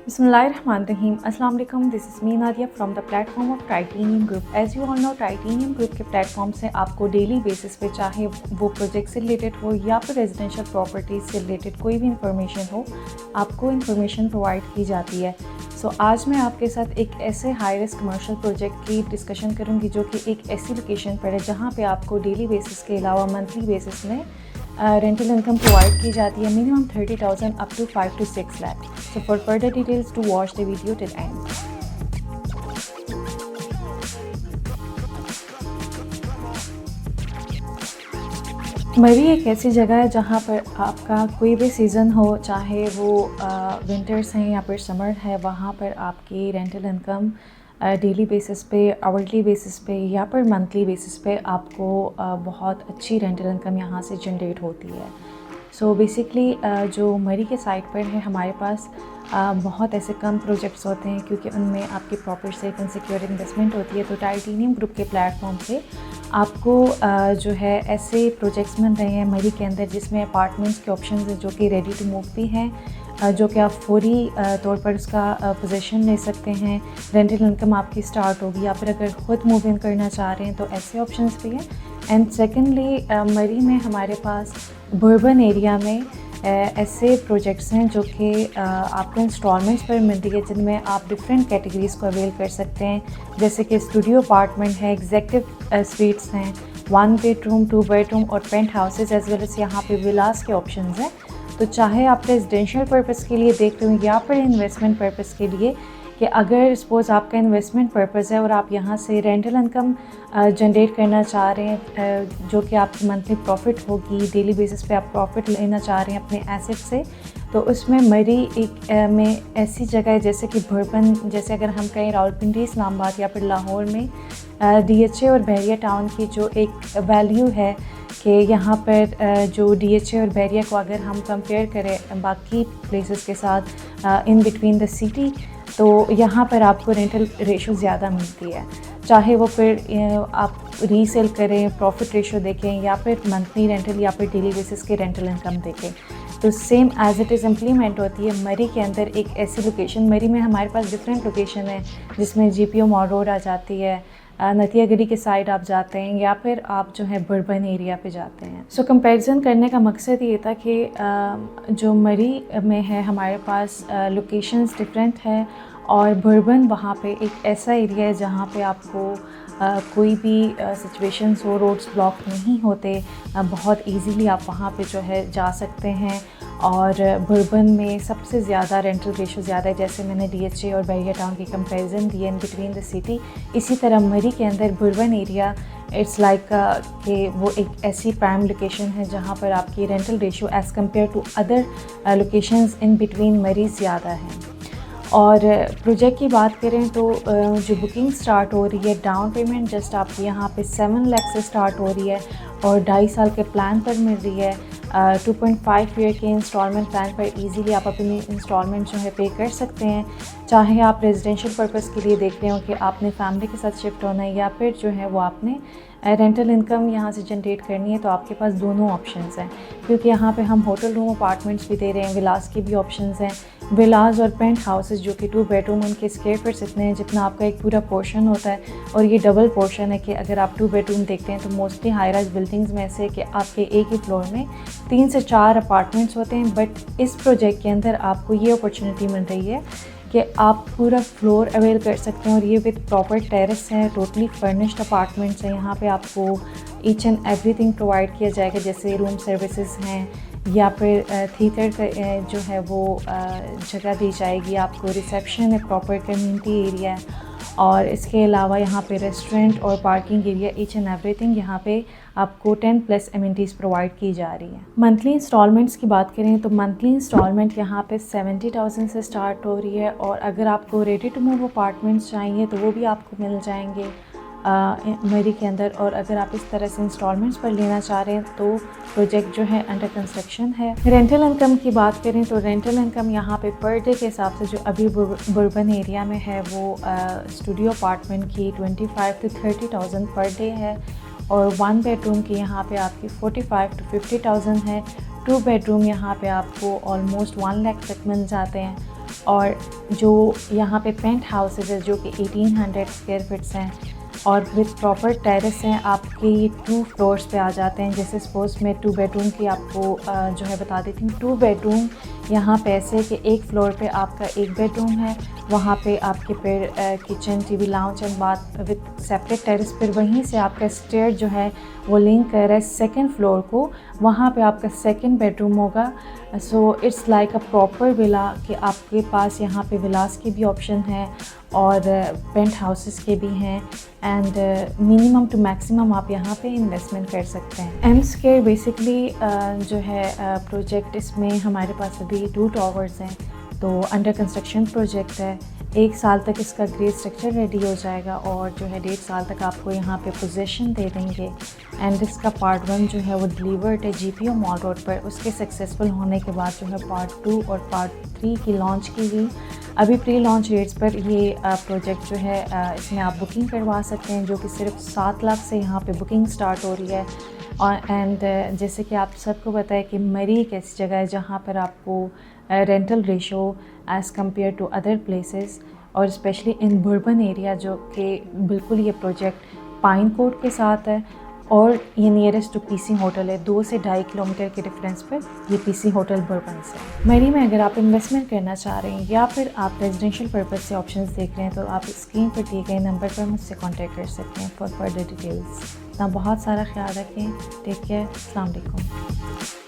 Bismillahirrahmanirrahim. Assalamu alaikum. This is me Nadia from the platform of Titanium Group. As you all know, Titanium Group के platform से आपको daily basis पे चाहे वो project से related हो या फिर रेजिडेंशियल प्रॉपर्टीज़ से रिलेटेड कोई भी इंफॉर्मेशन हो, आपको इंफॉर्मेशन प्रोवाइड की जाती है। आज मैं आपके साथ एक ऐसे हाई रिस्क कमर्शियल प्रोजेक्ट की डिस्कशन करूँगी जो कि एक ऐसी लोकेशन पर है जहाँ पे आपको डेली बेसिस के अलावा मंथली बेसिस में रेंटल इनकम प्रोवाइड की जाती है, minimum 30,000 up to 5 to 6 lakh. So for further details to watch the video till end. Murree एक ऐसी जगह है जहाँ पर आपका कोई भी सीज़न हो, चाहे वो विंटर्स हैं या फिर समर है, वहाँ पर आपकी रेंटल इनकम डेली बेसिस पे, आवरली बेसिस पे या फिर मंथली बेसिस पे आपको बहुत अच्छी रेंटल इनकम यहाँ से जनरेट होती है। बेसिकली जो मरी के साइट पर है हमारे पास बहुत ऐसे कम प्रोजेक्ट्स होते हैं क्योंकि उनमें आपकी proper safe and secure investment होती है। तो टाइटेनियम ग्रुप के प्लेटफॉर्म से आपको जो है ऐसे प्रोजेक्ट्स मिल रहे हैं मरी के अंदर जिसमें अपार्टमेंट्स के ऑप्शन हैं जो कि रेडी टू मूव भी हैं, जो कि आप फौरी तौर पर उसका पोजीशन ले सकते हैं, रेंटल इनकम आपकी स्टार्ट होगी, या फिर अगर ख़ुद मूव इन करना चाह रहे हैं तो ऐसे ऑप्शंस भी हैं। एंड सेकेंडली मरी में हमारे पास बर्बन एरिया में ऐसे प्रोजेक्ट्स हैं जो कि आपको इंस्टॉलमेंट्स पर मिलती है, जिनमें आप डिफरेंट कैटेगरीज़ को अवेल कर सकते हैं, जैसे कि स्टूडियो अपार्टमेंट है, एग्जेक्टिव स्वीट्स हैं, 1 बेडरूम 2 बेडरूम और penthouses, as well as यहाँ पे विलास के ऑप्शंस हैं। तो चाहे आप रेजिडेंशियल पर्पज़ के लिए देख रहे हो या फिर इन्वेस्टमेंट पर्पज़ के लिए, कि अगर सपोज़ आपका इन्वेस्टमेंट पर्पज़ है और आप यहाँ से रेंटल इनकम जनरेट करना चाह रहे हैं, जो कि आपकी मंथली प्रॉफिट होगी, डेली बेसिस पे आप प्रॉफिट लेना चाह रहे हैं अपने एसेट से, तो उसमें मरी एक में ऐसी जगह है जैसे कि बर्बन, जैसे अगर हम कहें रावलपिंडी, इस्लामाबाद या फिर लाहौर में DHA और बहरिया टाउन की जो एक वैल्यू है कि यहाँ पर जो DHA और बहरिया को अगर हम कंपेयर करें बाकी प्लेसेस के साथ इन बिटवीन द सिटी, तो यहाँ पर आपको रेंटल रेशो ज़्यादा मिलती है, चाहे वो फिर आप रीसेल करें, प्रॉफिट रेशो देखें या फिर मंथली रेंटल या फिर डेली बेसिस के रेंटल इनकम देखें, तो same as it is implement होती है। मरी के अंदर एक ऐसी लोकेशन, मरी में हमारे पास डिफरेंट लोकेशन है जिसमें GPO मॉल रोड आ जाती है, नतियागढ़ी के साइड आप जाते हैं या फिर आप जो है बर्बन एरिया पे जाते हैं। कंपैरिजन करने का मकसद ये था कि जो मरी में है हमारे पास लोकेशंस डिफरेंट है और बर्बन वहाँ पे एक ऐसा एरिया है जहाँ पे आपको कोई भी सिचुएशंस हो, रोड्स ब्लॉक नहीं होते, बहुत इजीली आप वहाँ पे जो है जा सकते हैं। और बर्बन में सबसे ज़्यादा रेंटल रेशो ज़्यादा है, जैसे मैंने DHA और बहरिया टाउन की comparison the in between the city, इसी तरह मरी के अंदर बर्बन एरिया इट्स लाइक कि वो एक ऐसी प्राइम लोकेशन है जहाँ पर आपकी rental ratio as compared to other locations in between Murree ज़्यादा है। और प्रोजेक्ट की बात करें तो जो बुकिंग स्टार्ट हो रही है, डाउन पेमेंट जस्ट आपकी यहाँ पे 7 लाख से स्टार्ट हो रही है और 2.5 साल के प्लान पर मिल रही है। 2.5 ईयर के इंस्टॉलमेंट प्लान पर इजीली आप अपनी इंस्टॉलमेंट जो है पे कर सकते हैं, चाहे आप रेजिडेंशियल पर्पज़ के लिए देख रहे हो कि आपने फैमिली के साथ शिफ्ट होना है या फिर जो है वो आपने रेंटल इनकम यहाँ से जनरेट करनी है, तो आपके पास दोनों ऑप्शंस हैं, क्योंकि यहाँ पे हम होटल रूम अपार्टमेंट्स भी दे रहे हैं, विलास के भी ऑप्शंस हैं। विलास और पेंट हाउसेस जो कि 2 बेडरूम, उनके स्क्वायर फीट इतने हैं जितना आपका एक पूरा पोर्शन होता है, और ये डबल पोर्शन है कि अगर आप 2 बेडरूम देखते हैं तो मोस्टली हाई राइज बिल्डिंग्स में ऐसे कि आपके एक ही फ्लोर में 3 से 4 अपार्टमेंट्स होते हैं। बट इस प्रोजेक्ट के अंदर आपको ये अपॉर्चुनिटी मिल रही है कि आप पूरा फ्लोर अवेल कर सकते हैं, और ये विद प्रॉपर टेरेस है, टोटली फर्निश्ड अपार्टमेंट्स हैं। यहाँ पे आपको ईच एंड एवरीथिंग प्रोवाइड किया जाएगा, जैसे रूम सर्विसेज हैं या फिर थिएटर का जो है वो जगह दी जाएगी आपको, रिसेप्शन है, प्रॉपर कम्युनिटी एरिया है, और इसके अलावा यहाँ पे रेस्टोरेंट और parking area, each and everything यहाँ पे आपको 10+ एमिनिटीज़ प्रोवाइड की जा रही है। मंथली इंस्टॉलमेंट्स की बात करें तो मंथली इंस्टॉलमेंट यहाँ पे 70,000 से स्टार्ट हो रही है, और अगर आपको रेडी टू मूव अपार्टमेंट्स चाहिए तो वो भी आपको मिल जाएंगे मरी के अंदर। और अगर आप इस तरह से इंस्टॉलमेंट्स पर लेना चाह रहे हैं तो प्रोजेक्ट जो है अंडर कंस्ट्रक्शन है। रेंटल इनकम की बात करें तो रेंटल इनकम यहाँ पे पर डे के हिसाब से जो अभी बर्बन एरिया में है वो स्टूडियो अपार्टमेंट की 25 to 30,000 पर डे है, और 1 बेडरूम की यहाँ पे आपकी 45 to 50,000 है। 2 बेडरूम यहाँ पे आपको ऑलमोस्ट 1 लाख तक मिल जाते हैं, और जो यहाँ पे पेंट हाउसेज है जो कि 1800 स्क्वायर फीट्स हैं और विद प्रॉपर टेरेस हैं, आपके ये 2 फ्लोर्स पे आ जाते हैं। जैसे सपोज़ मैं 2 बेडरूम की आपको जो है बता देती हूँ। 2 बेडरूम यहाँ पे ऐसे कि एक फ्लोर पे आपका 1 बेडरूम है, वहाँ पे आपके फिर kitchen, TV lounge and bath with separate terrace. फिर वहीं से आपका स्टेयर जो है वो लिंक कर रहा है सेकंड फ्लोर को, वहाँ पे आपका सेकंड बेडरूम होगा। So it's like a proper villa कि आपके पास यहाँ पे विलास के भी ऑप्शन हैं और पेंट हाउसेस के भी हैं एंड मिनिमम टू मैक्सिमम आप यहाँ पे इन्वेस्टमेंट कर सकते हैं। एम स्क्वायर बेसिकली जो है प्रोजेक्ट, इसमें हमारे पास अभी 2 टावर्स हैं, तो अंडर कंस्ट्रक्शन प्रोजेक्ट है। 1 साल तक इसका ग्रे स्ट्रक्चर रेडी हो जाएगा और जो है 1.5 साल तक आपको यहाँ पे पोजीशन दे देंगे। एंड इसका पार्ट 1 जो है वो डिलीवर्ड है GPO मॉल रोड पर। उसके सक्सेसफुल होने के बाद जो है पार्ट 2 और पार्ट 3 की लॉन्च की गई। अभी प्री लॉन्च रेट्स पर ये प्रोजेक्ट जो है इसमें आप बुकिंग करवा सकते हैं, जो कि सिर्फ 7 लाख से यहाँ पे बुकिंग स्टार्ट हो रही है। और जैसे कि आप सबको पता है कि मरी एक ऐसी जगह है जहाँ पर आपको rental ratio as compared to other places और स्पेशली इन बर्बन एरिया, जो कि बिल्कुल ये प्रोजेक्ट पाइन कोर्ट के साथ है और ये नियरेस्ट टू पीसी होटल है। 2 से 2.5 किलोमीटर के डिफरेंस पर ये पीसी होटल बर्बन से। मरी में अगर आप इन्वेस्टमेंट करना चाह रहे हैं या फिर आप रेजिडेंशियल पर्पज़ से ऑप्शंस देख रहे हैं, तो आप स्क्रीन पर दिए गए नंबर पर मुझसे कॉन्टैक्ट कर सकते हैं फॉर फर्दर डिटेल्स। अपना बहुत सारा ख्याल रखें। Take care. अस्सलाम वालेकुम।